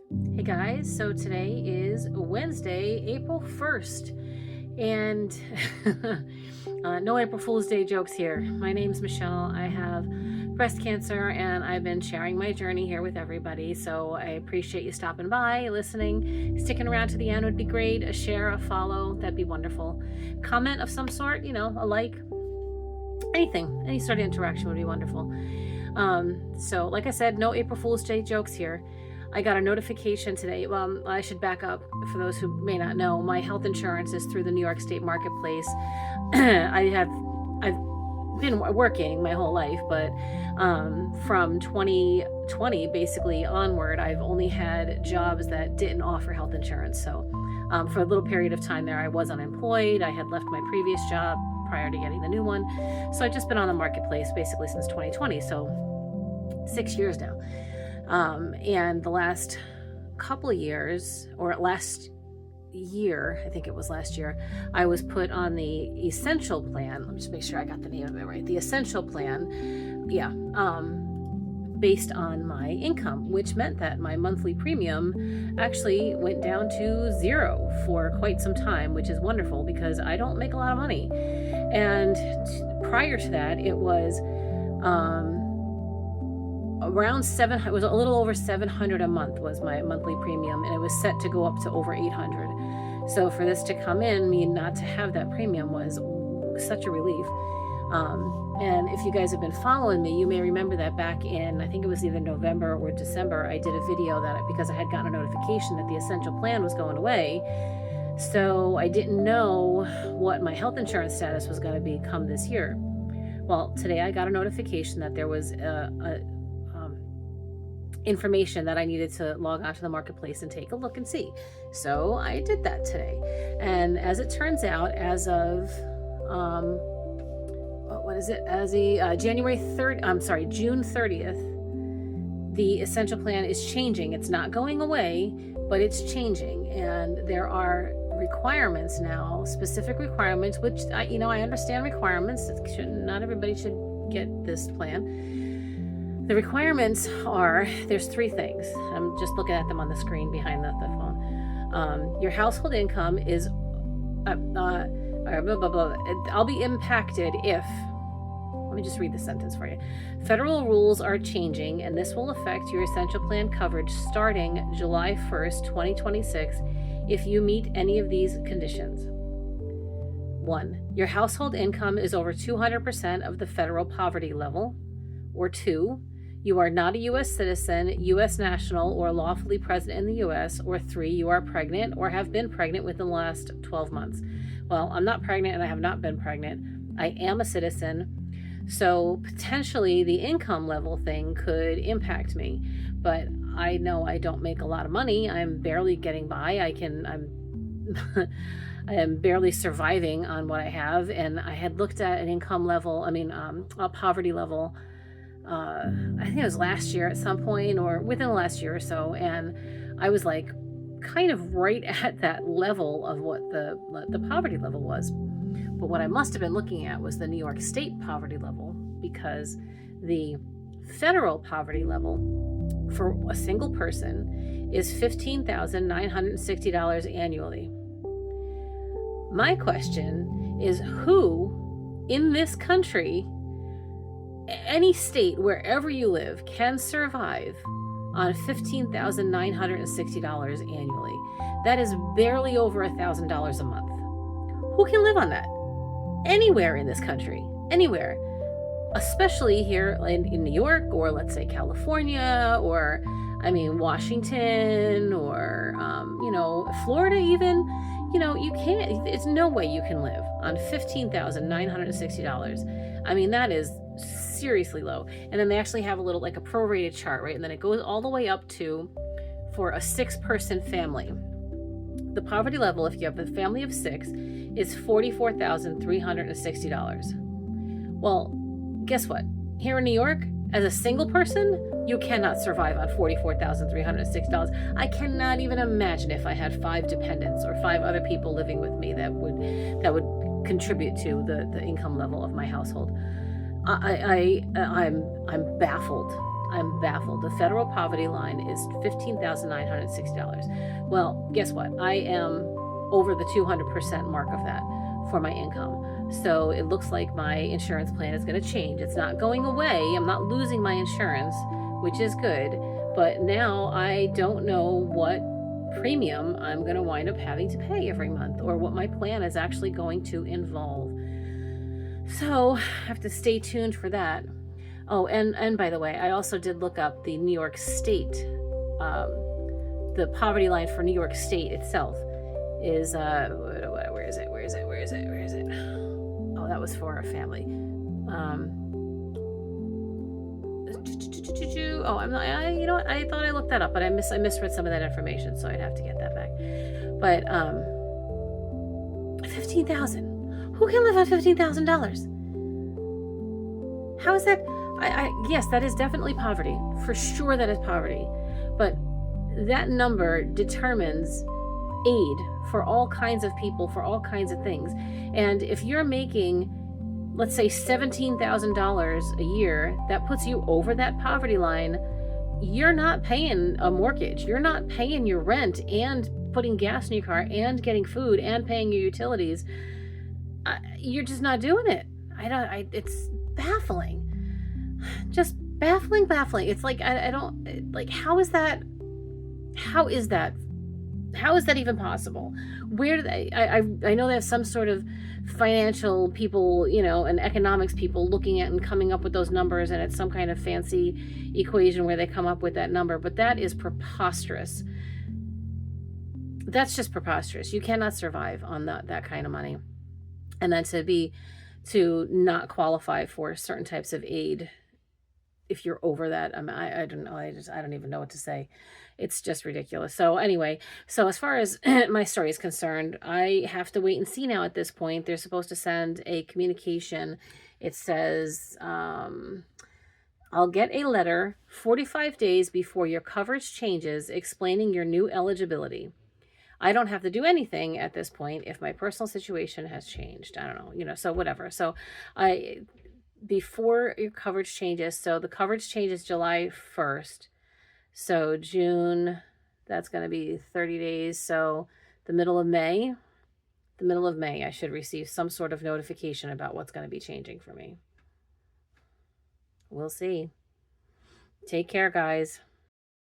Hey guys, so today is Wednesday, April 1st, and no April Fool's Day jokes here. My name's Michelle. I have breast cancer, and I've been sharing my journey here with everybody, so I appreciate you stopping by, listening, sticking around to the end would be great. A share, a follow, that'd be wonderful. Comment of some sort, a like, anything, any sort of interaction would be wonderful. So like I said, no April Fool's Day jokes here. I got a notification today. Well, I should back up for those who may not know. My health insurance is through the New York State Marketplace. I've been working my whole life, but from 2020 basically onward, I've only had jobs that didn't offer health insurance. So for a little period of time there, I was unemployed. I had left my previous job prior to getting the new one. So I've just been on the marketplace basically since 2020. So 6 years now. And the last couple of years, or last year, I think it was last year, I was put on the essential plan. Let me just make sure I got the name of it right. The essential plan, based on my income, which meant that my monthly premium actually went down to zero for quite some time, which is wonderful because I don't make a lot of money. And prior to that, it was, around it was a little over $700 a month was my monthly premium, and it was set to go up to over $800. So for this to come in, me not to have that premium was such a relief. And if you guys have been following me, you may remember that back in, I think it was either November or December, I did a video because I had gotten a notification that the essential plan was going away. So I didn't know what my health insurance status was going to be come this year. Well, today I got a notification that there was information that I needed to log onto the marketplace and take a look and see. So I did that today. And as it turns out, as of June 30th, the essential plan is changing. It's not going away, but it's changing. And there are requirements now, specific requirements, which I understand requirements. Not everybody should get this plan. The requirements are, there's three things. I'm just looking at them on the screen behind the phone. Your household income is, I'll be impacted if, let me just read the sentence for you. Federal rules are changing, and this will affect your essential plan coverage starting July 1st, 2026, if you meet any of these conditions. 1, your household income is over 200% of the federal poverty level. Or 2, you are not a U.S. citizen, U.S. national, or lawfully present in the U.S. Or 3, you are pregnant or have been pregnant within the last 12 months. Well, I'm not pregnant and I have not been pregnant. I am a citizen. So potentially the income level thing could impact me. But I know I don't make a lot of money. I'm barely getting by. I am barely surviving on what I have. And I had looked at an income level, a poverty level, I think it was last year at some point or within the last year or so, and I was like kind of right at that level of what the poverty level was. But what I must have been looking at was the New York State poverty level, because the federal poverty level for a single person is $15,960 annually. My question is, who in this country, any state, wherever you live, can survive on $15,960 annually? That is barely over $1,000 a month. Who can live on that? Anywhere in this country, anywhere, especially here in New York, or let's say California, or Washington, or Florida even. You can't. There's no way you can live on $15,960. That is seriously low. And then they actually have a little, like a prorated chart, right? And then it goes all the way up to, for a 6-person family, the poverty level, if you have a family of 6, is $44,360. Well, guess what? Here in New York, as a single person, you cannot survive on $44,360. I cannot even imagine if I had 5 dependents or 5 other people living with me that would contribute to the income level of my household. I'm baffled I'm baffled. The federal poverty line is $15,960. Well, guess what? I am over the 200% mark of that for my income. So it looks like my insurance plan is going to change. It's not going away. I'm not losing my insurance, which is good. But now I don't know what premium I'm going to wind up having to pay every month, or what my plan is actually going to involve. So I have to stay tuned for that. Oh, and by the way, I also did look up the New York State, the poverty line for New York State itself is, where is it? Oh, that was for a family. Oh, I'm not, you know what? I thought I looked that up, but I misread some of that information, so I'd have to get that back. But, $15,000. Who can live on $15,000? How is that? Yes, that is definitely poverty. For sure that is poverty. But that number determines aid for all kinds of people, for all kinds of things. And if you're making, let's say, $17,000 a year, that puts you over that poverty line. You're not paying a mortgage. You're not paying your rent and putting gas in your car and getting food and paying your utilities. You're just not doing it. It's baffling. Just baffling. It's like, I don't, like, how is that even possible? Where do they, I know they have some sort of financial people, and economics people looking at and coming up with those numbers, and it's some kind of fancy equation where they come up with that number, but that is preposterous. That's just preposterous. You cannot survive on that kind of money. And then to not qualify for certain types of aid if you're over that. I don't know. I don't even know what to say. It's just ridiculous. So anyway, so as far as my story is concerned, I have to wait and see now at this point. They're supposed to send a communication. It says, I'll get a letter 45 days before your coverage changes explaining your new eligibility. I don't have to do anything at this point if my personal situation has changed. I don't know, so whatever. So before your coverage changes, so the coverage changes July 1st. So June, that's going to be 30 days. So the middle of May, I should receive some sort of notification about what's going to be changing for me. We'll see. Take care, guys.